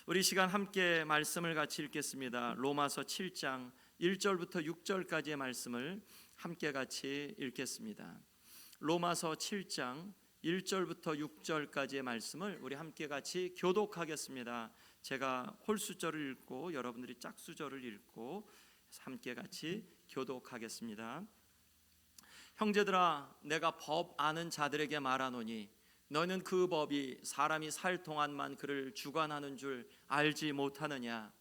우리 시간 함께 말씀을 같이 읽겠습니다. 로마서 7장 1절부터 6절까지의 말씀을 함께 같이 읽겠습니다. 로마서 7장 1절부터 6절까지의 말씀을 우리 함께 같이 교독하겠습니다. 제가 홀수절을 읽고 여러분들이 짝수절을 읽고 함께 같이 교독하겠습니다. 형제들아, 내가 법 아는 자들에게 말하노니 너는 그 법이 사람이 살 동안만 그를 주관하는 줄 알지 못하느냐?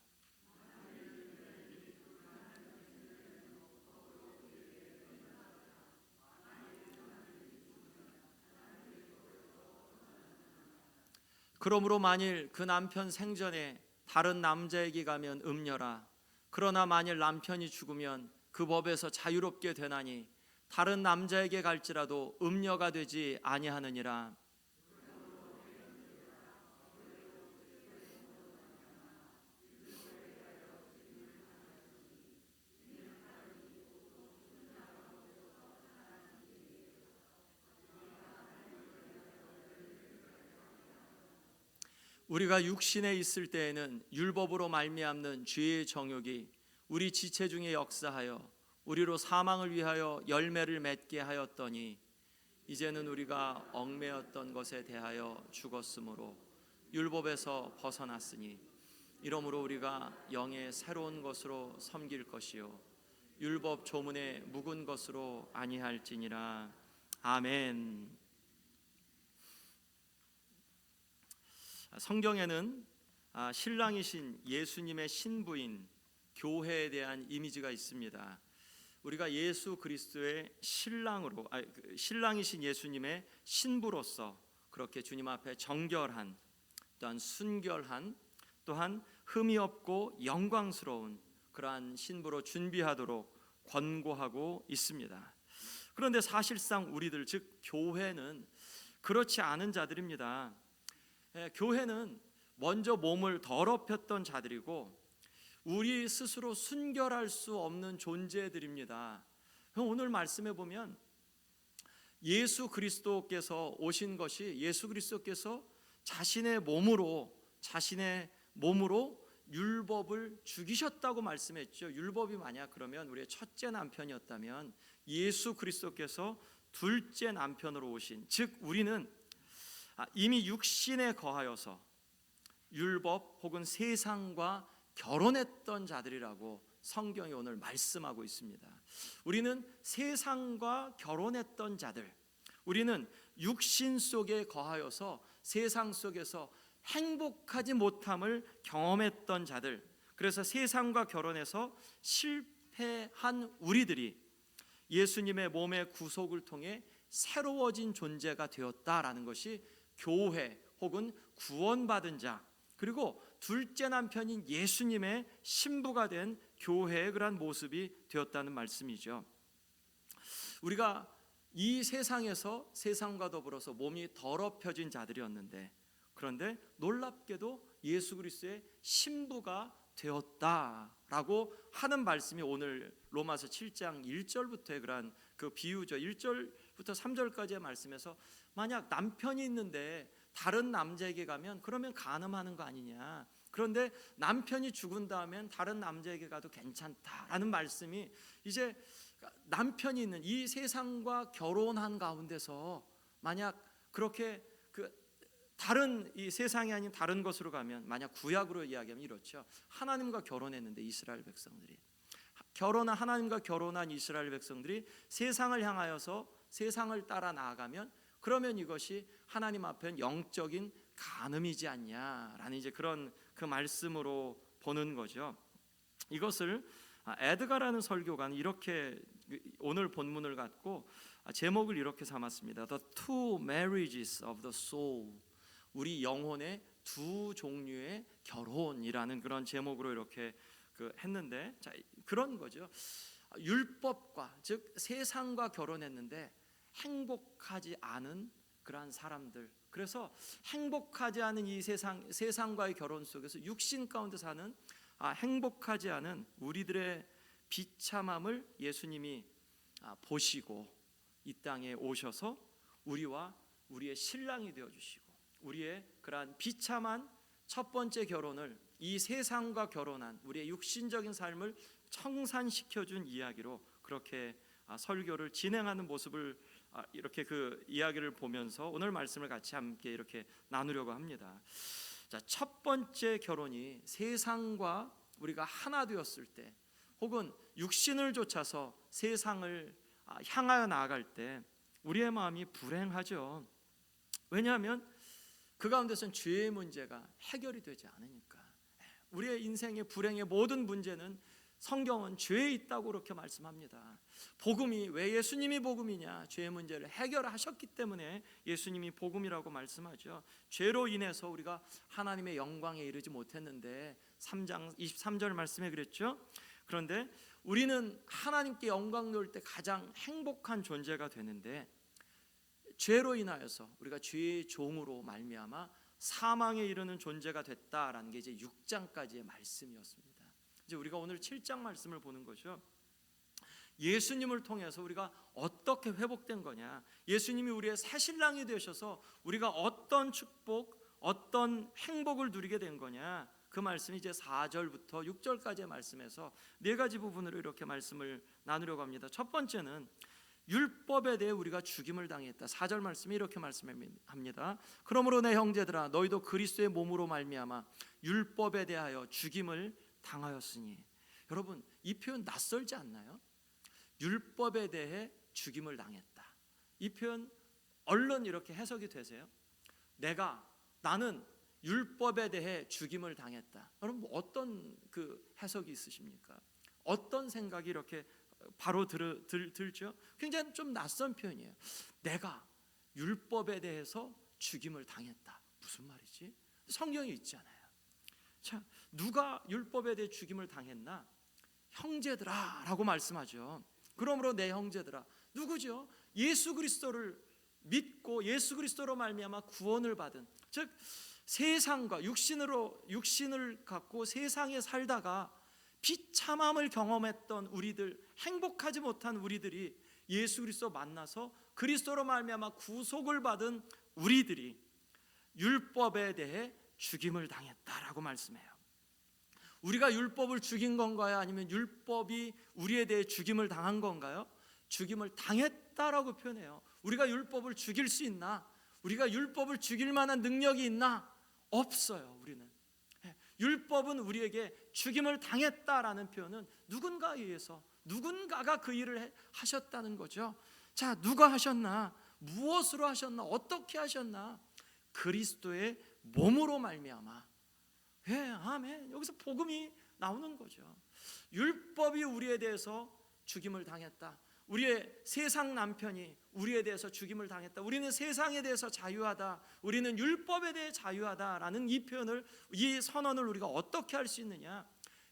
그러므로 만일 그 남편 생전에 다른 남자에게 가면 음녀라. 그러나 만일 남편이 죽으면 그 법에서 자유롭게 되나니 다른 남자에게 갈지라도 음녀가 되지 아니하느니라. 우리가 육신에 있을 때에는 율법으로 말미암는 죄의 정욕이 우리 지체 중에 역사하여 우리로 사망을 위하여 열매를 맺게 하였더니 이제는 우리가 얽매였던 것에 대하여 죽었으므로 율법에서 벗어났으니 이러므로 우리가 영의 새로운 것으로 섬길 것이요 율법 조문의 묵은 것으로 아니할지니라. 아멘. 성경에는 신랑이신 예수님의 신부인 교회에 대한 이미지가 있습니다. 우리가 예수 그리스도의 신랑으로, 신랑이신 예수님의 신부로서 그렇게 주님 앞에 정결한, 또한 순결한, 또한 흠이 없고 영광스러운 그러한 신부로 준비하도록 권고하고 있습니다. 그런데 사실상 우리들, 즉 교회는 그렇지 않은 자들입니다. 교회는 먼저 몸을 더럽혔던 자들이고 우리 스스로 순결할 수 없는 존재들입니다. 오늘 말씀해 보면 예수 그리스도께서 오신 것이 예수 그리스도께서 자신의 몸으로 율법을 죽이셨다고 말씀했죠. 율법이 만약 그러면 우리의 첫째 남편이었다면 예수 그리스도께서 둘째 남편으로 오신, 즉 우리는 이미 육신에 거하여서 율법 혹은 세상과 결혼했던 자들이라고 성경이 오늘 말씀하고 있습니다. 우리는 세상과 결혼했던 자들, 우리는 육신 속에 거하여서 세상 속에서 행복하지 못함을 경험했던 자들, 그래서 세상과 결혼해서 실패한 우리들이 예수님의 몸의 구속을 통해 새로워진 존재가 되었다라는 것이 교회 혹은 구원받은 자, 그리고 둘째 남편인 예수님의 신부가 된 교회의 그러한 모습이 되었다는 말씀이죠. 우리가 이 세상에서 세상과 더불어서 몸이 더럽혀진 자들이었는데, 그런데 놀랍게도 예수 그리스도의 신부가 되었다라고 하는 말씀이 오늘 로마서 7장 1절부터의 그러한 그 비유죠. 1절부터 3절까지의 말씀에서 만약 남편이 있는데 다른 남자에게 가면 그러면 간음하는 거 아니냐, 그런데 남편이 죽은 다음엔 다른 남자에게 가도 괜찮다라는 말씀이, 이제 남편이 있는 이 세상과 결혼한 가운데서 만약 그렇게 다른 이 세상이 아닌 다른 것으로 가면, 만약 구약으로 이야기하면 이렇죠. 하나님과 결혼했는데 이스라엘 백성들이 하나님과 결혼한 이스라엘 백성들이 세상을 향하여서 세상을 따라 나아가면, 그러면 이것이 하나님 앞엔 영적인 간음이지 않냐라는 이제 그런 그 말씀으로 보는 거죠. 이것을 에드가라는 설교가는 이렇게 오늘 본문을 갖고 제목을 이렇게 삼았습니다. The two marriages of the soul, 우리 영혼의 두 종류의 결혼이라는 그런 제목으로 이렇게 했는데, 자, 그런 거죠. 율법과, 즉 세상과 결혼했는데 행복하지 않은 그러한 사람들, 그래서 행복하지 않은 이 세상과의 결혼 속에서 육신 가운데 사는 행복하지 않은 우리들의 비참함을 예수님이 보시고 이 땅에 오셔서 우리와 우리의 신랑이 되어주시고 우리의 그러한 비참한 첫 번째 결혼을 이 세상과 결혼한 우리의 육신적인 삶을 청산시켜준 이야기로 그렇게 설교를 진행하는 모습을 이렇게 그 이야기를 보면서 오늘 말씀을 같이 함께 이렇게 나누려고 합니다. 자, 첫 번째 결혼이 세상과 우리가 하나 되었을 때, 혹은 육신을 좇아서 세상을 향하여 나아갈 때 우리의 마음이 불행하죠. 왜냐하면 그 가운데서는 죄의 문제가 해결이 되지 않으니까. 우리의 인생의 불행의 모든 문제는 성경은 죄에 있다고 그렇게 말씀합니다. 복음이 왜 예수님이 복음이냐? 죄의 문제를 해결하셨기 때문에 예수님이 복음이라고 말씀하죠. 죄로 인해서 우리가 하나님의 영광에 이르지 못했는데 3장 23절 말씀에 그랬죠. 그런데 우리는 하나님께 영광 돌릴 때 가장 행복한 존재가 되는데, 죄로 인하여서 우리가 죄의 종으로 말미암아 사망에 이르는 존재가 됐다라는 게 이제 6장까지의 말씀이었습니다. 이제 우리가 오늘 7장 말씀을 보는 거죠. 예수님을 통해서 우리가 어떻게 회복된 거냐, 예수님이 우리의 새 신랑이 되셔서 우리가 어떤 축복, 어떤 행복을 누리게 된 거냐, 그 말씀이 이제 4절부터 6절까지의 말씀에서 네 가지 부분으로 이렇게 말씀을 나누려고 합니다. 첫 번째는 율법에 대해 우리가 죽임을 당했다. 4절 말씀이 이렇게 말씀합니다. 그러므로 내 형제들아, 너희도 그리스도의 몸으로 말미암아 율법에 대하여 죽임을 당하였으니. 여러분, 이 표현 낯설지 않나요? 율법에 대해 죽임을 당했다. 이 표현 얼른 이렇게 해석이 되세요? 나는 율법에 대해 죽임을 당했다. 여러분, 어떤 그 해석이 있으십니까? 어떤 생각이 이렇게 바로 들죠? 굉장히 좀 낯선 표현이에요. 내가 율법에 대해서 죽임을 당했다. 무슨 말이지? 성경에 있잖아요. 자, 누가 율법에 대해 죽임을 당했나? 형제들아 라고 말씀하죠. 그러므로 내 형제들아, 누구죠? 예수 그리스도를 믿고 예수 그리스도로 말미암아 구원을 받은, 즉 세상과 육신을 갖고 세상에 살다가 비참함을 경험했던 우리들, 행복하지 못한 우리들이 예수 그리스도 만나서 그리스도로 말미암아 구속을 받은 우리들이 율법에 대해 죽임을 당했다라고 말씀해요. 우리가 율법을 죽인 건가요? 아니면 율법이 우리에 대해 죽임을 당한 건가요? 죽임을 당했다라고 표현해요. 우리가 율법을 죽일 수 있나? 우리가 율법을 죽일 만한 능력이 있나? 없어요. 우리는 율법은 우리에게 죽임을 당했다라는 표현은 누군가에 의해서 누군가가 그 일을 하셨다는 거죠. 자, 누가 하셨나? 무엇으로 하셨나? 어떻게 하셨나? 그리스도의 몸으로 말미암아. 아멘. 여기서 복음이 나오는 거죠. 율법이 우리에 대해서 죽임을 당했다. 우리의 세상 남편이 우리에 대해서 죽임을 당했다. 우리는 세상에 대해서 자유하다. 우리는 율법에 대해 자유하다라는 이 표현을, 이 선언을 우리가 어떻게 할 수 있느냐?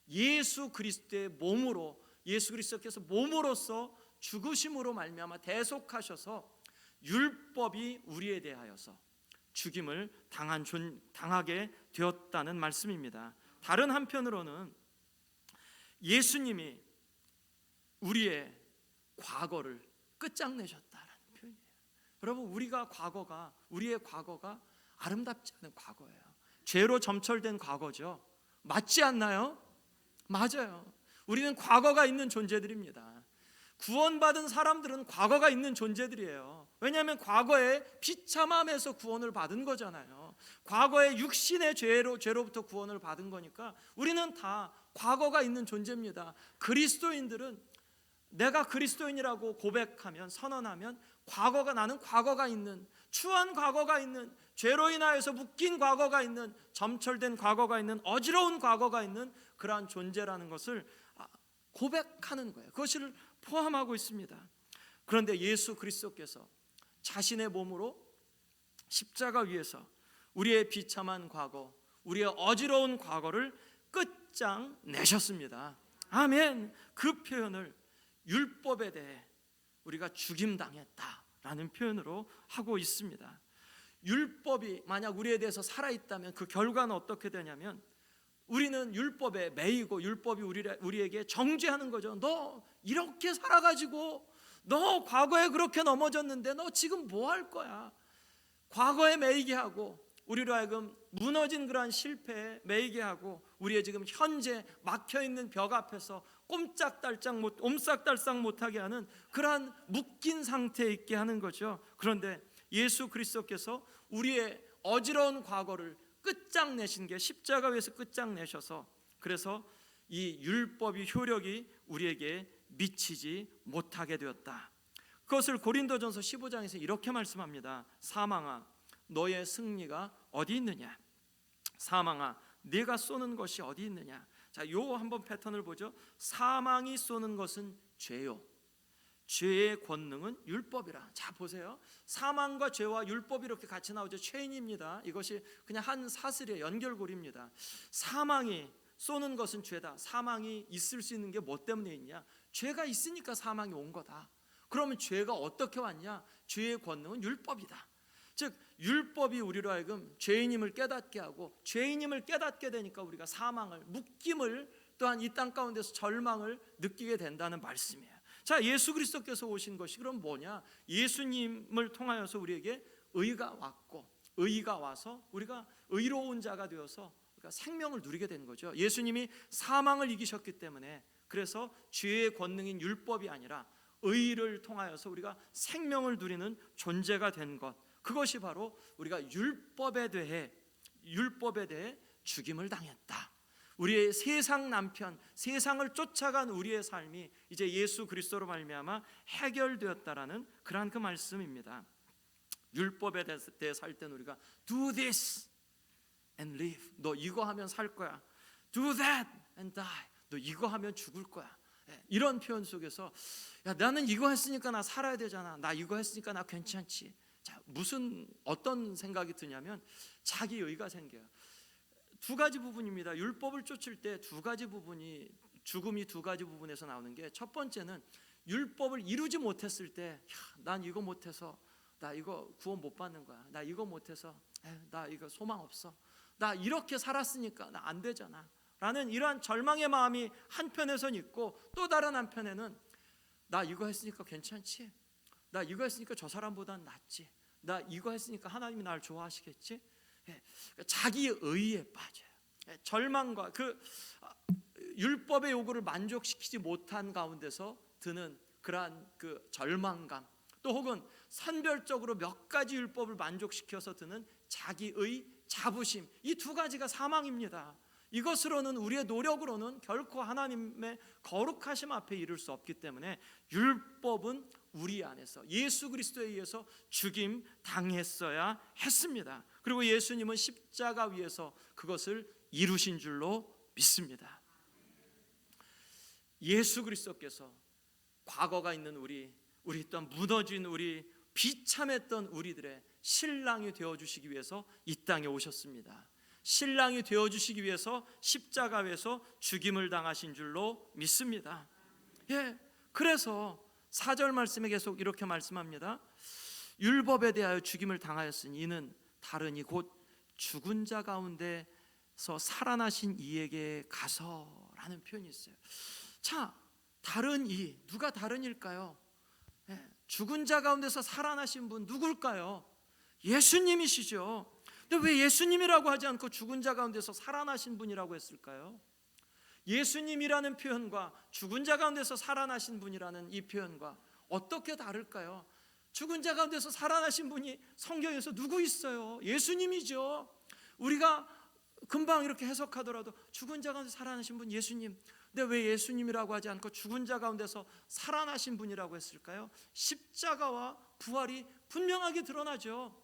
예수 그리스도의 몸으로, 예수 그리스도께서 몸으로서 죽으심으로 말미암아 대속하셔서 율법이 우리에 대하여서 죽임을 당하게 되었다는 말씀입니다. 다른 한편으로는 예수님이 우리의 과거를 끝장내셨다라는 표현이에요. 여러분, 우리의 과거가 아름답지 않은 과거예요. 죄로 점철된 과거죠. 맞지 않나요? 맞아요. 우리는 과거가 있는 존재들입니다. 구원받은 사람들은 과거가 있는 존재들이에요. 왜냐하면 과거에 비참함에서 구원을 받은 거잖아요. 과거에 육신의 죄로부터 구원을 받은 거니까 우리는 다 과거가 있는 존재입니다. 그리스도인들은 내가 그리스도인이라고 고백하면, 선언하면 나는 과거가 있는, 추한 과거가 있는, 죄로 인하여서 묶인 과거가 있는, 점철된 과거가 있는, 어지러운 과거가 있는 그러한 존재라는 것을 고백하는 거예요. 그것을 포함하고 있습니다. 그런데 예수 그리스도께서 자신의 몸으로 십자가 위에서 우리의 비참한 과거, 우리의 어지러운 과거를 끝장내셨습니다. 아멘. 그 표현을 율법에 대해 우리가 죽임당했다라는 표현으로 하고 있습니다. 율법이 만약 우리에 대해서 살아있다면 그 결과는 어떻게 되냐면, 우리는 율법에 매이고 율법이 우리에게 정죄하는 거죠. 너 이렇게 살아가지고, 너 과거에 그렇게 넘어졌는데 너 지금 뭐 할 거야? 과거에 매이게 하고 우리로 하여금 무너진 그러한 실패에 매이게 하고 우리의 지금 현재 막혀있는 벽 앞에서 옴싹달싹 못하게 하는 그러한 묶인 상태에 있게 하는 거죠. 그런데 예수 그리스도께서 우리의 어지러운 과거를 끝장내신 게 십자가 위에서 끝장내셔서, 그래서 이 율법의 효력이 우리에게 미치지 못하게 되었다. 그것을 고린도전서 15장에서 이렇게 말씀합니다. 사망아 너의 승리가 어디 있느냐? 사망아 네가 쏘는 것이 어디 있느냐? 자, 요 한번 패턴을 보죠. 사망이 쏘는 것은 죄요, 죄의 권능은 율법이라. 자 보세요. 사망과 죄와 율법이 이렇게 같이 나오죠. 체인입니다. 이것이 그냥 한 사슬의 연결고리입니다. 사망이 쏘는 것은 죄다. 사망이 있을 수 있는 게 뭐 때문에 있냐? 죄가 있으니까 사망이 온 거다. 그러면 죄가 어떻게 왔냐? 죄의 권능은 율법이다. 즉 율법이 우리로 하여금 죄인임을 깨닫게 하고, 죄인임을 깨닫게 되니까 우리가 사망을, 묶임을, 또한 이 땅 가운데서 절망을 느끼게 된다는 말씀이에요. 자, 예수 그리스도께서 오신 것이 그럼 뭐냐? 예수님을 통하여서 우리에게 의가 왔고, 의가 와서 우리가 의로운 자가 되어서 우리가 생명을 누리게 된 거죠. 예수님이 사망을 이기셨기 때문에, 그래서 죄의 권능인 율법이 아니라 의를 통하여서 우리가 생명을 누리는 존재가 된 것, 그것이 바로 우리가 율법에 대해 죽임을 당했다. 우리의 세상 남편, 세상을 쫓아간 우리의 삶이 이제 예수 그리스도로 말미암아 해결되었다라는 그러한 그 말씀입니다. 율법에 대해 살 때는 우리가 do this and live, 너 이거 하면 살 거야. do that and die, 너 이거 하면 죽을 거야. 이런 표현 속에서 야 나는 이거 했으니까 나 살아야 되잖아, 나 이거 했으니까 나 괜찮지. 자, 어떤 생각이 드냐면 자기 의가 생겨요. 두 가지 부분입니다. 율법을 쫓을 때 두 가지 부분이, 죽음이 두 가지 부분에서 나오는 게, 첫 번째는 율법을 이루지 못했을 때, 난 이거 못해서 나 이거 구원 못 받는 거야, 나 이거 못해서 나 이거 소망 없어, 나 이렇게 살았으니까 나 안 되잖아 라는 이러한 절망의 마음이 한편에선 있고, 또 다른 한편에는 나 이거 했으니까 괜찮지, 나 이거 했으니까 저 사람보다는 낫지, 나 이거 했으니까 하나님이 나를 좋아하시겠지. 자기 의에 빠져요. 절망과 그 율법의 요구를 만족시키지 못한 가운데서 드는 그러한 그 절망감, 또 혹은 선별적으로 몇 가지 율법을 만족시켜서 드는 자기의 자부심, 이 두 가지가 사망입니다. 이것으로는, 우리의 노력으로는 결코 하나님의 거룩하심 앞에 이를 수 없기 때문에 율법은 우리 안에서 예수 그리스도에 의해서 죽임 당했어야 했습니다. 그리고 예수님은 십자가 위에서 그것을 이루신 줄로 믿습니다. 예수 그리스도께서 과거가 있는 우리 또한 무너진 우리, 비참했던 우리들의 신랑이 되어주시기 위해서 이 땅에 오셨습니다. 신랑이 되어주시기 위해서 십자가에서 죽임을 당하신 줄로 믿습니다. 그래서 4절 말씀에 계속 이렇게 말씀합니다. 율법에 대하여 죽임을 당하였으니 이는 다르니 곧 죽은 자 가운데서 살아나신 이에게 가서라는 표현이 있어요. 자, 다른 이, 누가 다른 일까요? 죽은 자 가운데서 살아나신 분 누굴까요? 예수님이시죠. 근데 왜 예수님이라고 하지 않고 죽은 자 가운데서 살아나신 분이라고 했을까요? 예수님이라는 표현과 죽은 자 가운데서 살아나신 분이라는 이 표현과 어떻게 다를까요? 죽은 자 가운데서 살아나신 분이 성경에서 누구 있어요? 예수님이죠. 우리가 금방 이렇게 해석하더라도 죽은 자 가운데서 살아나신 분 예수님, 근데 왜 예수님이라고 하지 않고 죽은 자 가운데서 살아나신 분이라고 했을까요? 십자가와 부활이 분명하게 드러나죠.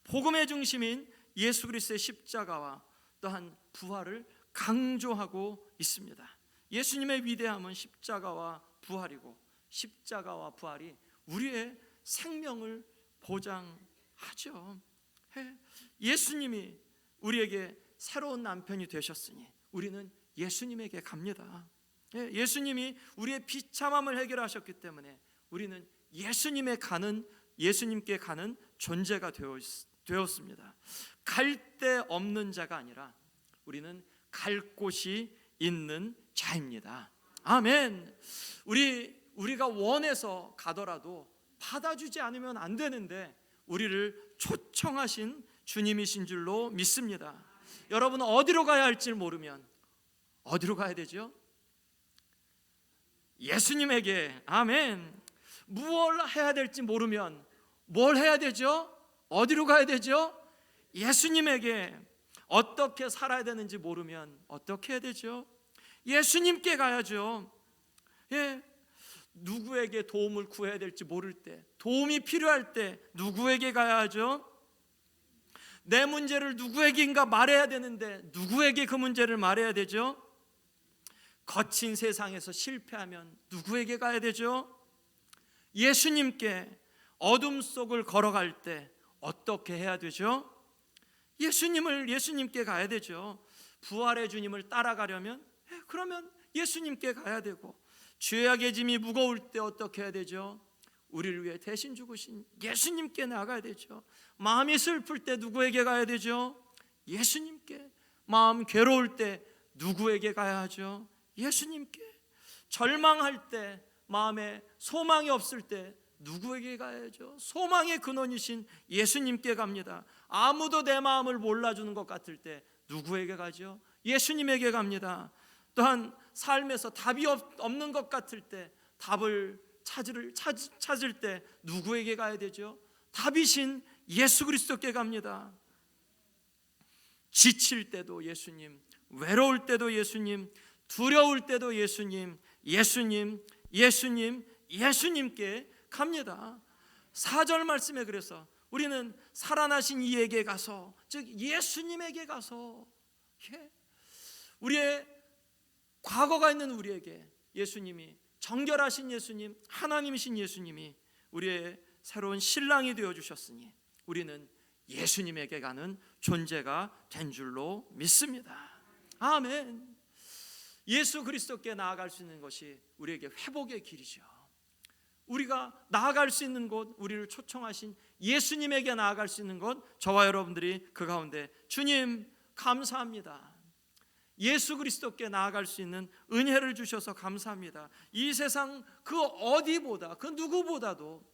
복음의 중심인 예수 그리스도의 십자가와 또한 부활을 강조하고 있습니다. 예수님의 위대함은 십자가와 부활이고, 십자가와 부활이 우리의 생명을 보장하죠. 예수님이 우리에게 새로운 남편이 되셨으니 우리는 예수님에게 갑니다. 예수님이 우리의 비참함을 해결하셨기 때문에 우리는 예수님께 가는 존재가 되었습니다. 갈 데 없는 자가 아니라 우리는 갈 곳이 있는 자입니다. 아멘. 우리가 원해서 가더라도 받아주지 않으면 안 되는데 우리를 초청하신 주님이신 줄로 믿습니다. 여러분 어디로 가야 할지 모르면 어디로 가야 되죠? 예수님에게. 아멘. 무엇을 해야 될지 모르면 뭘 해야 되죠? 어디로 가야 되죠? 예수님에게. 어떻게 살아야 되는지 모르면 어떻게 해야 되죠? 예수님께 가야죠. 예. 누구에게 도움을 구해야 될지 모를 때, 도움이 필요할 때 누구에게 가야 하죠? 내 문제를 누구에게인가 말해야 되는데 누구에게 그 문제를 말해야 되죠? 거친 세상에서 실패하면 누구에게 가야 되죠? 예수님께. 어둠 속을 걸어갈 때 어떻게 해야 되죠? 예수님께 가야 되죠. 부활의 주님을 따라가려면 그러면 예수님께 가야 되고, 죄악의 짐이 무거울 때 어떻게 해야 되죠? 우리를 위해 대신 죽으신 예수님께 나가야 되죠. 마음이 슬플 때 누구에게 가야 되죠? 예수님께. 마음 괴로울 때 누구에게 가야 하죠? 예수님께. 절망할 때, 마음에 소망이 없을 때 누구에게 가야죠? 소망의 근원이신 예수님께 갑니다. 아무도 내 마음을 몰라주는 것 같을 때 누구에게 가죠? 예수님에게 갑니다. 또한 삶에서 답이 없는 것 같을 때, 답을 찾을 때 누구에게 가야 되죠? 답이신 예수 그리스도께 갑니다. 지칠 때도 예수님, 외로울 때도 예수님, 두려울 때도 예수님, 예수님께 갑니다. 4절 말씀에 그래서 우리는 살아나신 이에게 가서, 즉 예수님에게 가서, 우리의 과거가 있는 우리에게 예수님이, 정결하신 예수님, 하나님이신 예수님이 우리의 새로운 신랑이 되어주셨으니 우리는 예수님에게 가는 존재가 된 줄로 믿습니다. 아멘. 예수 그리스도께 나아갈 수 있는 것이 우리에게 회복의 길이죠. 우리가 나아갈 수 있는 곳, 우리를 초청하신 예수님에게 나아갈 수 있는 것, 저와 여러분들이 그 가운데 주님 감사합니다. 예수 그리스도께 나아갈 수 있는 은혜를 주셔서 감사합니다. 이 세상 그 어디보다, 그 누구보다도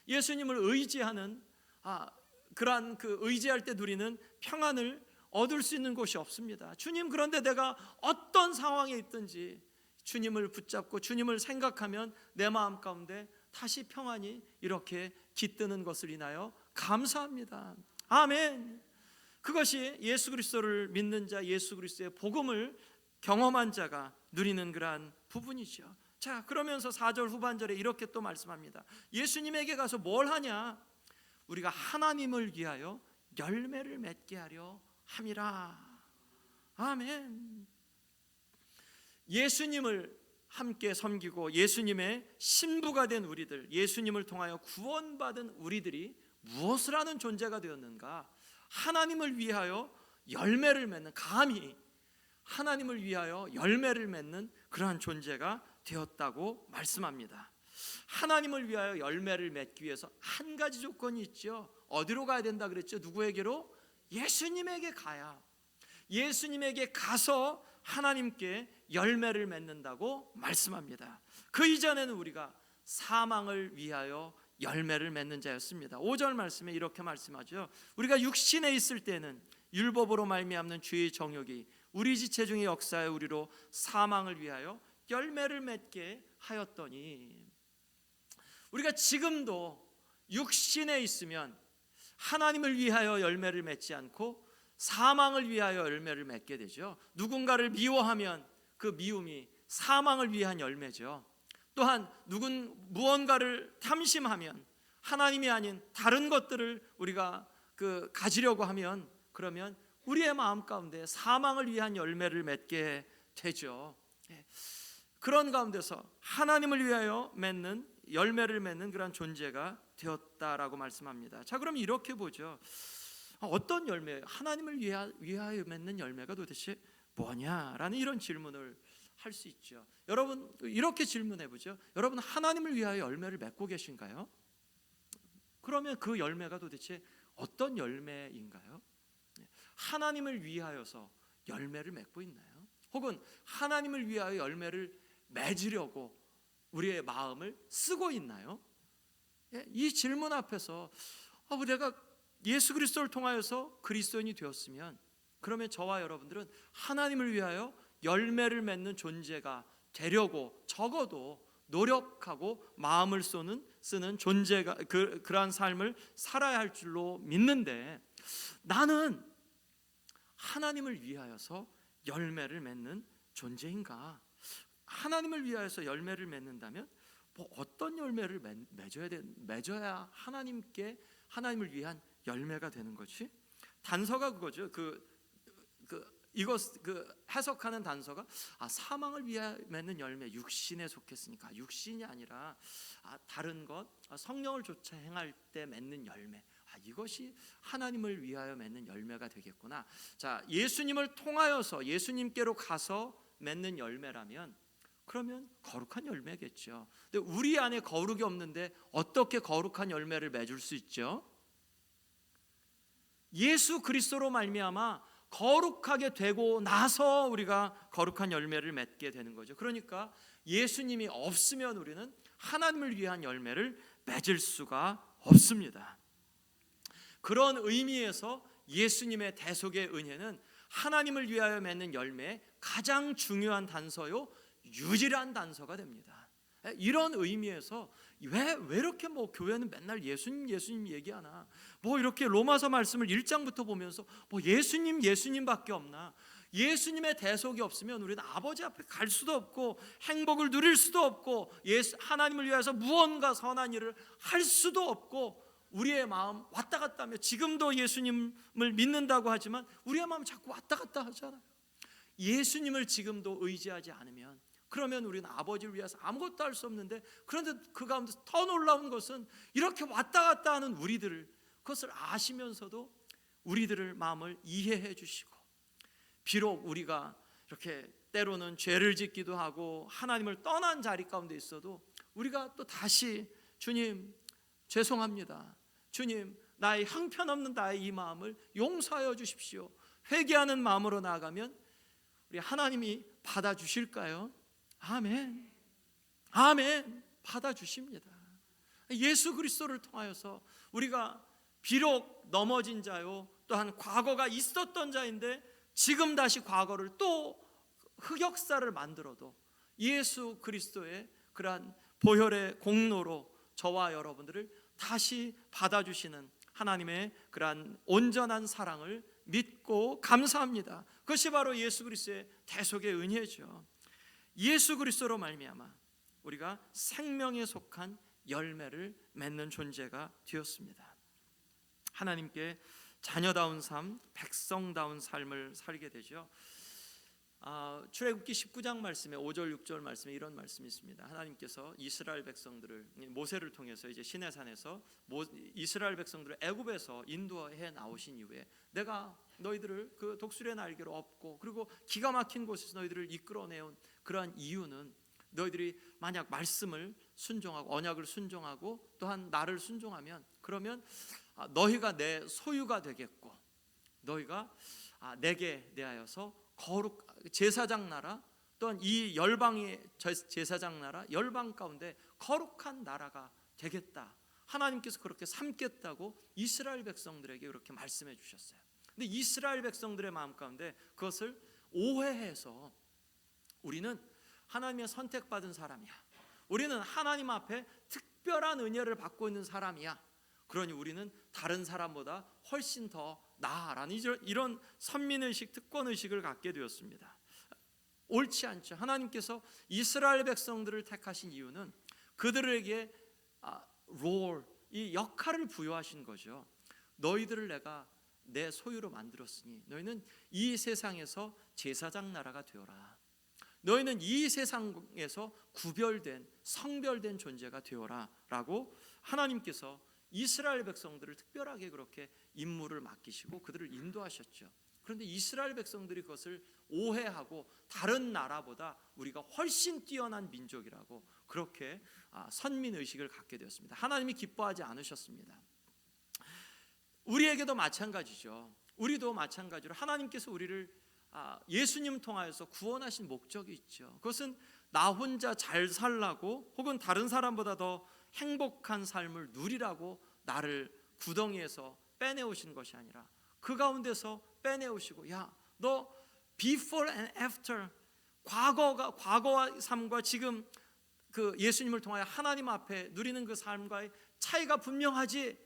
예수님을 의지하는 그러한 그 의지할 때 누리는 평안을 얻을 수 있는 곳이 없습니다. 주님, 그런데 내가 어떤 상황에 있든지 주님을 붙잡고 주님을 생각하면 내 마음 가운데 다시 평안이 이렇게 깃드는 것을 인하여 감사합니다. 아멘. 그것이 예수 그리스도를 믿는 자, 예수 그리스도의 복음을 경험한 자가 누리는 그러한 부분이죠. 자, 그러면서 4절 후반절에 이렇게 또 말씀합니다. 예수님에게 가서 뭘 하냐? 우리가 하나님을 위하여 열매를 맺게 하려 함이라. 아멘. 예수님을 함께 섬기고 예수님의 신부가 된 우리들, 예수님을 통하여 구원받은 우리들이 무엇을 하는 존재가 되었는가? 하나님을 위하여 열매를 맺는, 감히 하나님을 위하여 열매를 맺는 그러한 존재가 되었다고 말씀합니다. 하나님을 위하여 열매를 맺기 위해서 한 가지 조건이 있죠. 어디로 가야 된다 그랬죠? 누구에게로? 예수님에게 가야, 예수님에게 가서 하나님께 열매를 맺는다고 말씀합니다. 그 이전에는 우리가 사망을 위하여 열매를 맺는 자였습니다. 5절 말씀에 이렇게 말씀하죠. 우리가 육신에 있을 때는 율법으로 말미암는 죄의 정욕이 우리 지체 중에 역사하여 우리로 사망을 위하여 열매를 맺게 하였더니, 우리가 지금도 육신에 있으면 하나님을 위하여 열매를 맺지 않고 사망을 위하여 열매를 맺게 되죠. 누군가를 미워하면 그 미움이 사망을 위한 열매죠. 또한 무언가를 탐심하면, 하나님이 아닌 다른 것들을 우리가 가지려고 하면, 그러면 우리의 마음 가운데 사망을 위한 열매를 맺게 되죠. 그런 가운데서 하나님을 위하여 맺는, 열매를 맺는 그런 존재가 되었다라고 말씀합니다. 자, 그럼 이렇게 보죠. 어떤 열매, 하나님을 위하여 맺는 열매가 도대체 뭐냐라는 이런 질문을 할 수 있죠. 여러분, 이렇게 질문해 보죠. 여러분, 하나님을 위하여 열매를 맺고 계신가요? 그러면 그 열매가 도대체 어떤 열매인가요? 하나님을 위하여서 열매를 맺고 있나요? 혹은 하나님을 위하여 열매를 맺으려고 우리의 마음을 쓰고 있나요? 이 질문 앞에서 내가 예수 그리스도를 통하여서 그리스도인이 되었으면, 그러면 저와 여러분들은 하나님을 위하여 열매를 맺는 존재가 되려고 적어도 노력하고 마음을 쓰는 존재가 그러한 삶을 살아야 할 줄로 믿는데, 나는 하나님을 위하여서 열매를 맺는 존재인가? 하나님을 위하여서 열매를 맺는다면 어떤 열매를 맺어야 하나님을 위한 열매가 되는 거지? 단서가 그거죠. 해석하는 단서가 사망을 위하여 맺는 열매, 육신에 속했으니까 육신이 아니라 다른 것, 성령을 좇아 행할 때 맺는 열매, 이것이 하나님을 위하여 맺는 열매가 되겠구나. 자, 예수님을 통하여서 예수님께로 가서 맺는 열매라면 그러면 거룩한 열매겠죠. 근데 우리 안에 거룩이 없는데 어떻게 거룩한 열매를 맺을 수 있죠? 예수 그리스도로 말미암아 거룩하게 되고 나서 우리가 거룩한 열매를 맺게 되는 거죠. 그러니까 예수님이 없으면 우리는 하나님을 위한 열매를 맺을 수가 없습니다. 그런 의미에서 예수님의 대속의 은혜는 하나님을 위하여 맺는 열매의 가장 중요한 단서요, 유일한 단서가 됩니다. 이런 의미에서 왜 이렇게 교회는 맨날 예수님 얘기하나, 이렇게 로마서 말씀을 1장부터 보면서 예수님밖에 없나? 예수님의 대속이 없으면 우리는 아버지 앞에 갈 수도 없고 행복을 누릴 수도 없고 하나님을 위해서 무언가 선한 일을 할 수도 없고, 우리의 마음 왔다 갔다 하며, 지금도 예수님을 믿는다고 하지만 우리의 마음 자꾸 왔다 갔다 하잖아요. 예수님을 지금도 의지하지 않으면, 그러면 우리는 아버지를 위해서 아무것도 할 수 없는데, 그런데 그 가운데서 더 놀라운 것은 이렇게 왔다 갔다 하는 우리들을, 그것을 아시면서도 우리들을 마음을 이해해 주시고, 비록 우리가 이렇게 때로는 죄를 짓기도 하고 하나님을 떠난 자리 가운데 있어도 우리가 또 다시 주님 죄송합니다, 주님 나의 형편없는 나의 이 마음을 용서하여 주십시오, 회개하는 마음으로 나아가면 우리 하나님이 받아주실까요? 아멘, 아멘, 받아주십니다. 예수 그리스도를 통하여서 우리가 비록 넘어진 자요, 또한 과거가 있었던 자인데 지금 다시 과거를 또 흑역사를 만들어도 예수 그리스도의 그러한 보혈의 공로로 저와 여러분들을 다시 받아주시는 하나님의 그러한 온전한 사랑을 믿고 감사합니다. 그것이 바로 예수 그리스도의 대속의 은혜죠. 예수 그리스도로 말미암아 우리가 생명에 속한 열매를 맺는 존재가 되었습니다. 하나님께 자녀다운 삶, 백성다운 삶을 살게 되죠. 출애굽기 19장 말씀에 5절 6절 말씀에 이런 말씀이 있습니다. 하나님께서 이스라엘 백성들을, 모세를 통해서 이제 시내산에서 이스라엘 백성들을 애굽에서 인도해 나오신 이후에 내가 너희들을 그 독수리의 날개로 업고 그리고 기가 막힌 곳에서 너희들을 이끌어내온 그러한 이유는, 너희들이 만약 말씀을 순종하고 언약을 순종하고 또한 나를 순종하면, 그러면 너희가 내 소유가 되겠고, 너희가 내게 대하여서 거룩 제사장 나라, 또한 이 열방의 제사장 나라, 열방 가운데 거룩한 나라가 되겠다, 하나님께서 그렇게 삼겠다고 이스라엘 백성들에게 그렇게 말씀해 주셨어요. 근데 이스라엘 백성들의 마음 가운데 그것을 오해해서 우리는 하나님의 선택받은 사람이야, 우리는 하나님 앞에 특별한 은혜를 받고 있는 사람이야, 그러니 우리는 다른 사람보다 훨씬 더 나아라는 이런 선민의식, 특권의식을 갖게 되었습니다. 옳지 않죠. 하나님께서 이스라엘 백성들을 택하신 이유는 그들에게 이 역할을 부여하신 거죠. 너희들을 내가 내 소유로 만들었으니 너희는 이 세상에서 제사장 나라가 되어라, 너희는 이 세상에서 구별된 성별된 존재가 되어라 라고 하나님께서 이스라엘 백성들을 특별하게 그렇게 임무를 맡기시고 그들을 인도하셨죠. 그런데 이스라엘 백성들이 그것을 오해하고 다른 나라보다 우리가 훨씬 뛰어난 민족이라고 그렇게 선민의식을 갖게 되었습니다. 하나님이 기뻐하지 않으셨습니다. 우리에게도 마찬가지죠. 우리도 마찬가지로 하나님께서 우리를 예수님 통하여서 구원하신 목적이 있죠. 그것은 나 혼자 잘 살라고, 혹은 다른 사람보다 더 행복한 삶을 누리라고 나를 구덩이에서 빼내오신 것이 아니라 그 가운데서 빼내오시고, 야, 너 before and after, 과거와 삶과 지금 그 예수님을 통하여 하나님 앞에 누리는 그 삶과의 차이가 분명하면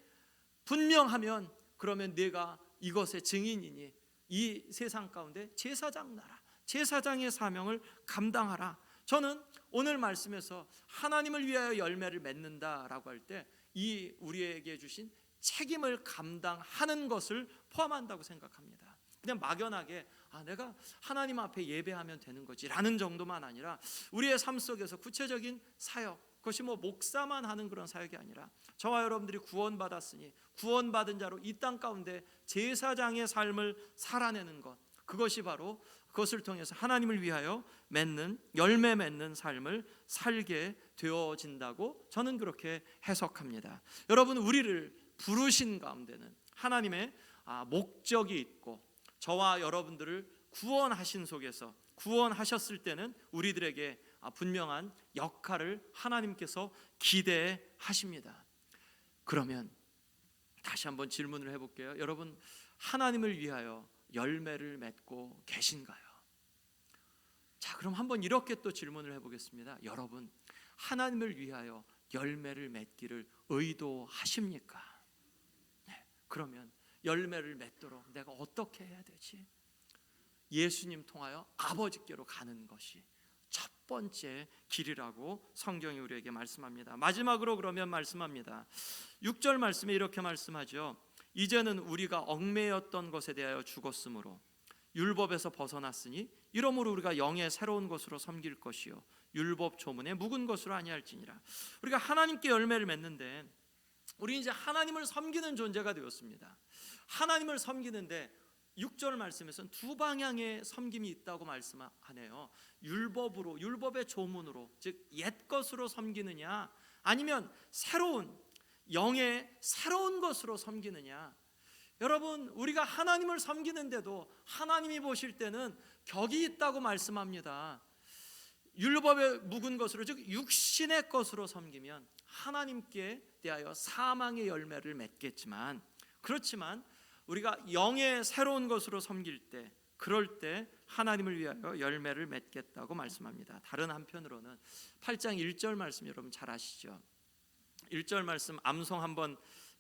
그러면 내가 이것의 증인이니 이 세상 가운데 제사장 나라, 제사장의 사명을 감당하라. 저는 오늘 말씀에서 하나님을 위하여 열매를 맺는다라고 할 때 이 우리에게 주신 책임을 감당하는 것을 포함한다고 생각합니다. 그냥 막연하게 내가 하나님 앞에 예배하면 되는 거지 라는 정도만 아니라 우리의 삶 속에서 구체적인 사역, 그것이 목사만 하는 그런 사역이 아니라 저와 여러분들이 구원받았으니 구원받은 자로 이 땅 가운데 제사장의 삶을 살아내는 것, 그것이 바로 그것을 통해서 하나님을 위하여 열매 맺는 삶을 살게 되어진다고 저는 그렇게 해석합니다. 여러분, 우리를 부르신 가운데는 하나님의 목적이 있고 저와 여러분들을 구원하신 속에서 구원하셨을 때는 우리들에게 분명한 역할을 하나님께서 기대하십니다. 그러면 다시 한번 질문을 해볼게요. 여러분, 하나님을 위하여 열매를 맺고 계신가요? 자, 그럼 한번 이렇게 또 질문을 해보겠습니다. 여러분, 하나님을 위하여 열매를 맺기를 의도하십니까? 네, 그러면 열매를 맺도록 내가 어떻게 해야 되지? 예수님 통하여 아버지께로 가는 것이 첫 번째 길이라고 성경이 우리에게 말씀합니다. 마지막으로 그러면 말씀합니다. 6절 말씀에 이렇게 말씀하죠. 이제는 우리가 얽매였던 것에 대하여 죽었으므로 율법에서 벗어났으니 이러므로 우리가 영의 새로운 것으로 섬길 것이요 율법 조문에 묵은 것으로 아니할지니라. 우리가 하나님께 열매를 맺는데 우리 이제 하나님을 섬기는 존재가 되었습니다. 하나님을 섬기는데 6절 말씀에서는 두 방향의 섬김이 있다고 말씀하네요. 율법으로, 율법의 조문으로, 즉 옛것으로 섬기느냐, 아니면 영의 새로운 것으로 섬기느냐. 여러분, 우리가 하나님을 섬기는데도 하나님이 보실 때는 격이 있다고 말씀합니다. 율법에 묵은 것으로, 즉 육신의 것으로 섬기면 하나님께 대하여 사망의 열매를 맺겠지만, 그렇지만 우리가 영의 새로운 것으로 섬길 때, 그럴 때 하나님을 위하여 열매를 맺겠다고 말씀합니다. 다른 한편으로는 8장 1절 말씀 여러분 잘 아시죠? 1절 말씀 암송 한번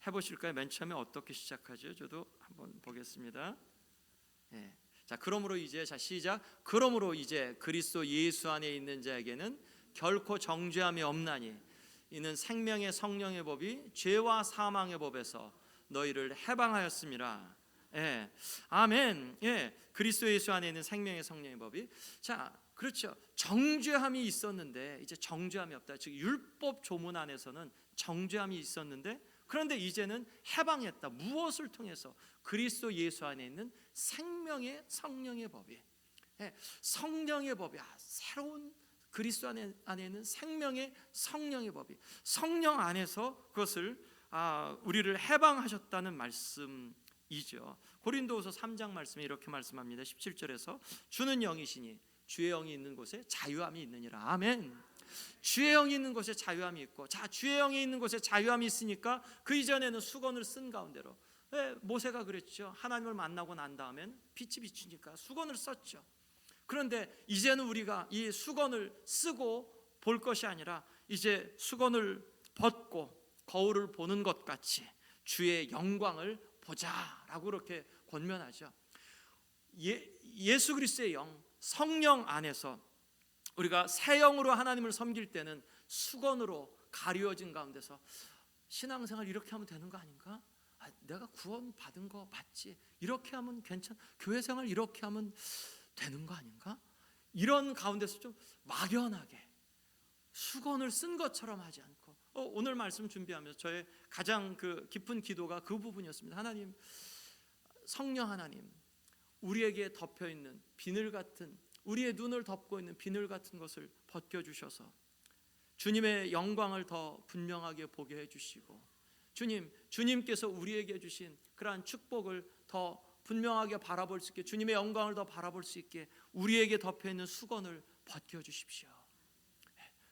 해보실까요? 맨 처음에 어떻게 시작하죠? 저도 한번 보겠습니다. 네. 자, 그러므로 이제 시작. 그러므로 이제 그리스도 예수 안에 있는 자에게는 결코 정죄함이 없나니 이는 생명의 성령의 법이 죄와 사망의 법에서 너희를 해방하였음이라. 예, 아멘. 예, 그리스도 예수 안에 있는 생명의 성령의 법이, 자, 그렇죠. 정죄함이 있었는데 이제 정죄함이 없다. 즉 율법 조문 안에서는 정죄함이 있었는데, 그런데 이제는 해방했다. 무엇을 통해서? 그리스도 예수 안에 있는 생명의 성령의 법이, 예, 성령의 법이, 새로운 그리스도 안에 있는 생명의 성령의 법이, 성령 안에서 그것을 우리를 해방하셨다는 말씀이죠. 고린도후서 3장 말씀에 이렇게 말씀합니다. 17절에서 주는 영이시니 주의 영이 있는 곳에 자유함이 있느니라. 아멘. 주의 영이 있는 곳에 자유함이 있고, 자, 주의 영이 있는 곳에 자유함이 있으니까 그 이전에는 수건을 쓴 가운데로, 모세가 그랬죠. 하나님을 만나고 난 다음엔 빛이 비추니까 수건을 썼죠. 그런데 이제는 우리가 이 수건을 쓰고 볼 것이 아니라 이제 수건을 벗고 거울을 보는 것 같이 주의 영광을 보자라고 그렇게 권면하죠. 예수 그리스도의 영, 성령 안에서 우리가 새 영으로 하나님을 섬길 때는 수건으로 가려진 가운데서 신앙생활 이렇게 하면 되는 거 아닌가? 내가 구원 받은 거 맞지? 이렇게 하면 교회 생활 이렇게 하면 되는 거 아닌가? 이런 가운데서 좀 막연하게 수건을 쓴 것처럼 하지 않고, 오늘 말씀 준비하면서 저의 가장 깊은 기도가 그 부분이었습니다. 하나님, 성령 하나님, 우리에게 덮여 있는 비늘 같은, 우리의 눈을 덮고 있는 비늘 같은 것을 벗겨 주셔서 주님의 영광을 더 분명하게 보게 해 주시고, 주님께서 우리에게 주신 그러한 축복을 더 분명하게 바라볼 수 있게, 주님의 영광을 더 바라볼 수 있게 우리에게 덮여 있는 수건을 벗겨 주십시오.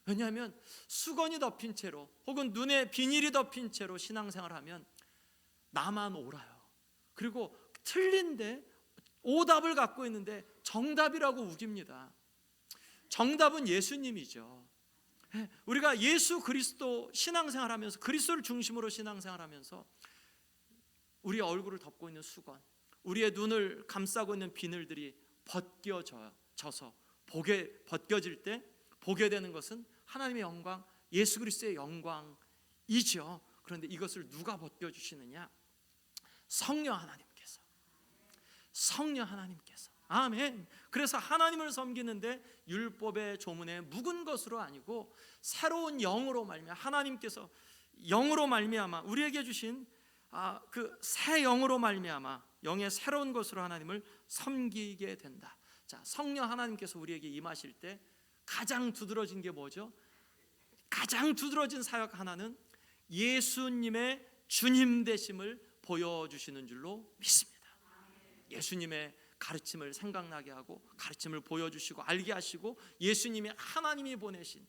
왜냐하면 수건이 덮인 채로 혹은 눈에 비닐이 덮인 채로 신앙생활하면 나만 옳아요. 그리고 틀린데 오답을 갖고 있는데 정답이라고 우깁니다. 정답은 예수님이죠. 우리가 예수 그리스도 신앙생활하면서, 그리스도를 중심으로 신앙생활하면서 우리의 얼굴을 덮고 있는 수건, 우리의 눈을 감싸고 있는 비늘들이 벗겨져서 벗겨질 때 보게 되는 것은 하나님의 영광, 예수 그리스도의 영광이죠. 그런데 이것을 누가 벗겨주시느냐? 성령 하나님께서. 아멘. 그래서 하나님을 섬기는데 율법의 조문에 묵은 것으로 아니고 새로운 영으로 말미암아, 하나님께서 영으로 말미암아 우리에게 주신 그 새 영으로 말미암아 영의 새로운 것으로 하나님을 섬기게 된다. 자, 성령 하나님께서 우리에게 임하실 때 가장 두드러진 게 뭐죠? 가장 두드러진 사역 하나는 예수님의 주님 되심을 보여주시는 줄로 믿습니다. 예수님의 가르침을 생각나게 하고 가르침을 보여주시고 알게 하시고 예수님이 하나님이 보내신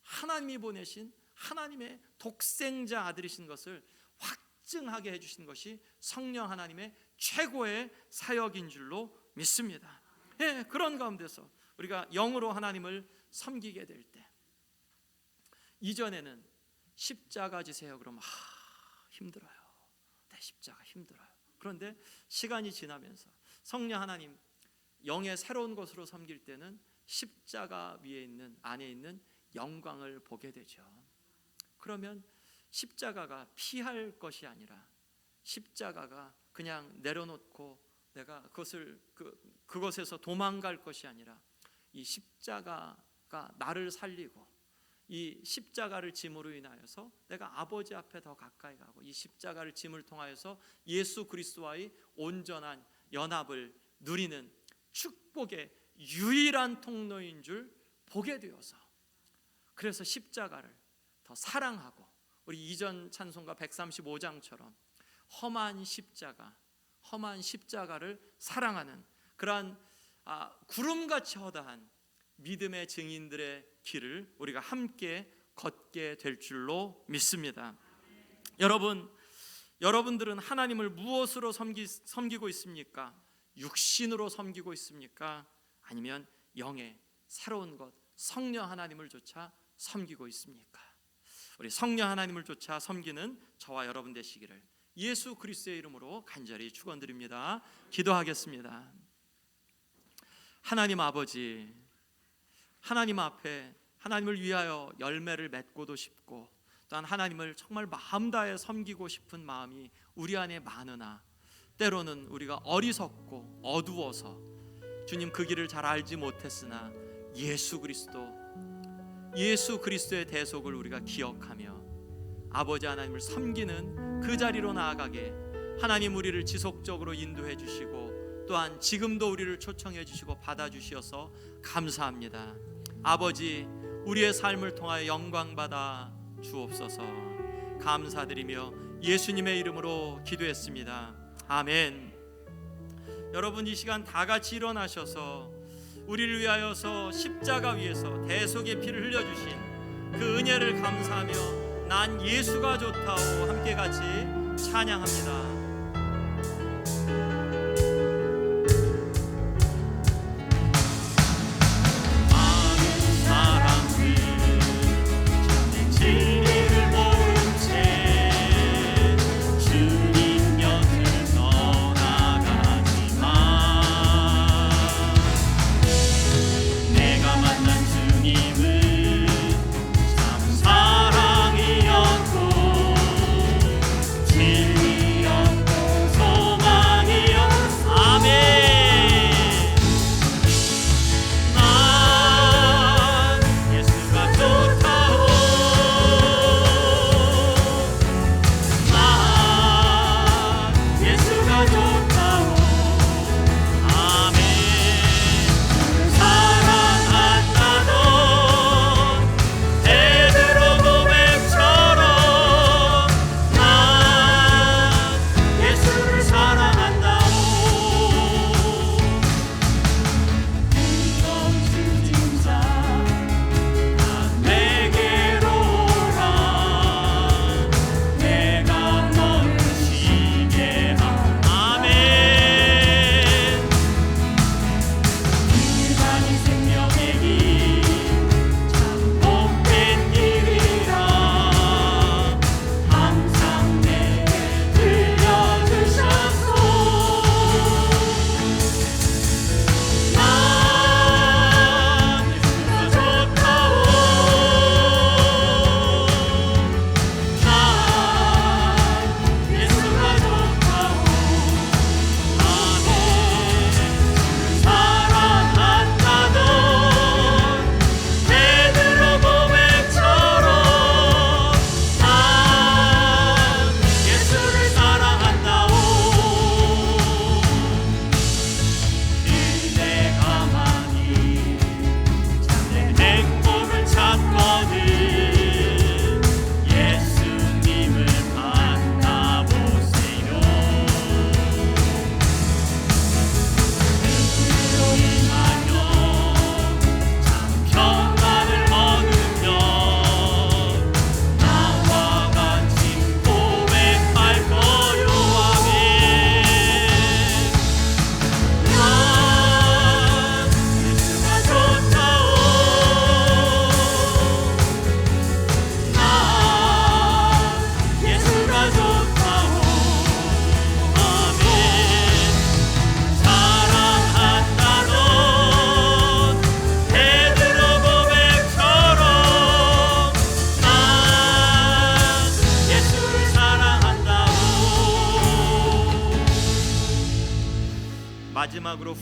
하나님의 독생자 아들이신 것을 확증하게 해주신 것이 성령 하나님의 최고의 사역인 줄로 믿습니다. 그런 가운데서 우리가 영으로 하나님을 섬기게 될 때, 이전에는 십자가 지세요 그러면 힘들어요. 내 십자가 힘들어요. 그런데 시간이 지나면서 성령 하나님 영의 새로운 것으로 섬길 때는 십자가 위에 있는, 안에 있는 영광을 보게 되죠. 그러면 십자가가 피할 것이 아니라, 십자가가 그냥 내려놓고 내가 그것에서 도망갈 것이 아니라, 이 십자가가 나를 살리고 이 십자가를 짐으로 인하여서 내가 아버지 앞에 더 가까이 가고, 이 십자가를 짐을 통하여서 예수 그리스도와의 온전한 연합을 누리는 축복의 유일한 통로인 줄 보게 되어서, 그래서 십자가를 더 사랑하고, 우리 이전 찬송가 135장처럼 험한 십자가를 사랑하는 그러한 구름같이 허다한 믿음의 증인들의 길을 우리가 함께 걷게 될 줄로 믿습니다. 여러분들은 하나님을 무엇으로 섬기고 있습니까? 육신으로 섬기고 있습니까? 아니면 영의 새로운 것, 성령 하나님을 조차 섬기고 있습니까? 우리 성령 하나님을 조차 섬기는 저와 여러분 되시기를 예수 그리스도의 이름으로 간절히 축원드립니다. 기도하겠습니다. 하나님 아버지, 하나님 앞에 하나님을 위하여 열매를 맺고도 싶고, 또한 하나님을 정말 마음 다해 섬기고 싶은 마음이 우리 안에 많으나, 때로는 우리가 어리석고 어두워서 주님 그 길을 잘 알지 못했으나 예수 그리스도의 대속을 우리가 기억하며 아버지 하나님을 섬기는 그 자리로 나아가게 하나님 우리를 지속적으로 인도해 주시고, 또한 지금도 우리를 초청해 주시고 받아주시어서 감사합니다. 아버지, 우리의 삶을 통하여 영광 받아 주옵소서. 감사드리며 예수님의 이름으로 기도했습니다. 아멘. 여러분, 이 시간 다 같이 일어나셔서 우리를 위하여서 십자가 위에서 대속의 피를 흘려주신 그 은혜를 감사하며 난 예수가 좋다고 함께 같이 찬양합니다. 진리여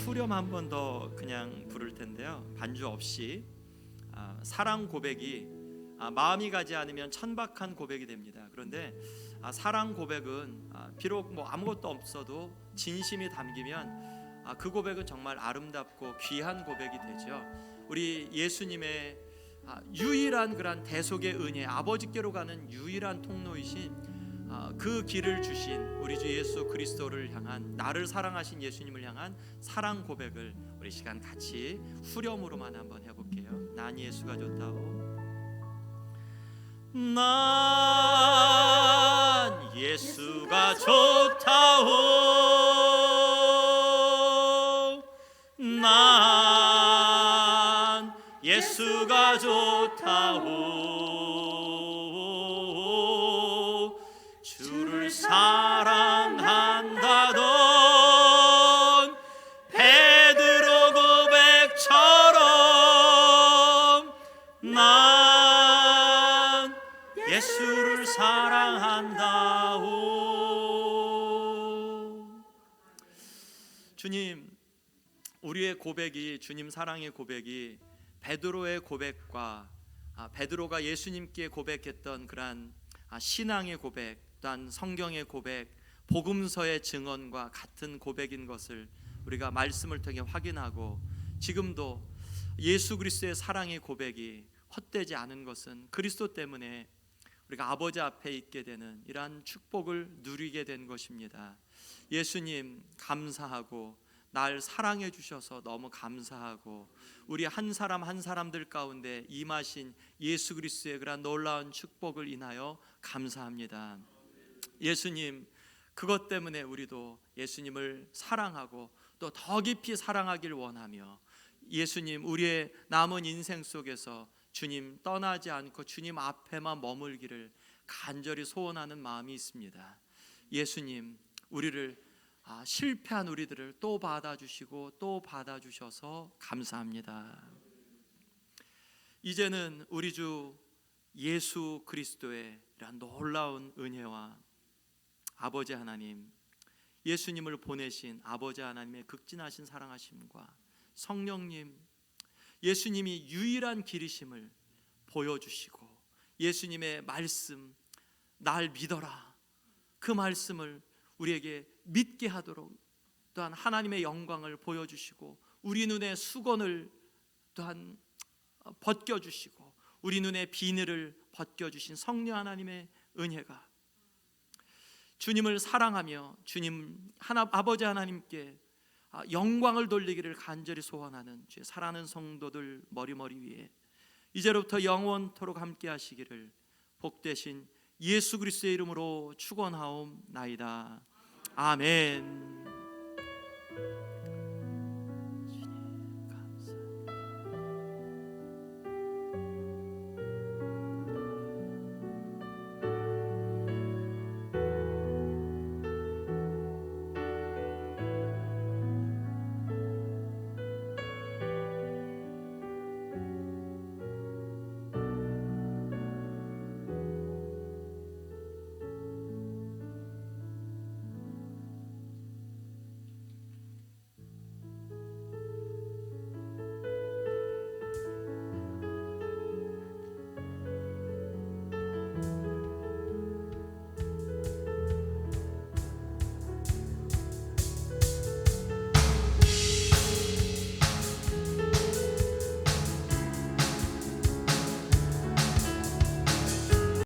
후렴 한 번 더 그냥 부를 텐데요. 반주 없이 사랑 고백이 마음이 가지 않으면 천박한 고백이 됩니다. 그런데 사랑 고백은 비록 뭐 아무것도 없어도 진심이 담기면 그 고백은 정말 아름답고 귀한 고백이 되죠. 우리 예수님의 유일한 그런 대속의 은혜, 아버지께로 가는 유일한 통로이신 그 길을 주신 우리 주 예수 그리스도를 향한, 나를 사랑하신 예수님을 향한 사랑 고백을 우리 시간 같이 후렴으로만 한번 해볼게요. 난 예수가 좋다오. 난 예수가 좋다오. 난 예수가 좋다오. 주를 사랑한다던 베드로 고백처럼 난 예수를 사랑한다오. 주님, 우리의 고백이, 주님 사랑의 고백이 베드로의 고백과 베드로가 예수님께 고백했던 그러한 신앙의 고백, 또한 성경의 고백, 복음서의 증언과 같은 고백인 것을 우리가 말씀을 통해 확인하고, 지금도 예수 그리스도의 사랑의 고백이 헛되지 않은 것은 그리스도 때문에 우리가 아버지 앞에 있게 되는 이러한 축복을 누리게 된 것입니다. 예수님 감사하고, 날 사랑해 주셔서 너무 감사하고, 우리 한 사람 한 사람들 가운데 임하신 예수 그리스도의 그런 놀라운 축복을 인하여 감사합니다. 예수님, 그것 때문에 우리도 예수님을 사랑하고 또 더 깊이 사랑하길 원하며, 예수님, 우리의 남은 인생 속에서 주님 떠나지 않고 주님 앞에만 머물기를 간절히 소원하는 마음이 있습니다. 예수님, 우리를 실패한 우리들을 또 받아주시고 또 받아주셔서 감사합니다. 이제는 우리 주 예수 그리스도의 이런 놀라운 은혜와 아버지 하나님, 예수님을 보내신 아버지 하나님의 극진하신 사랑하심과 성령님, 예수님이 유일한 길이심을 보여주시고, 예수님의 말씀, 날 믿어라, 그 말씀을 우리에게 믿게 하도록 또한 하나님의 영광을 보여주시고, 우리 눈의 수건을 또한 벗겨주시고, 우리 눈의 비늘을 벗겨주신 성령 하나님의 은혜가, 주님을 사랑하며 주님 아버지 하나님께 영광을 돌리기를 간절히 소원하는 주의 사랑하는 성도들 머리머리 위에 이제로부터 영원토록 함께 하시기를 복되신 예수 그리스도의 이름으로 축원하옵나이다. 아멘.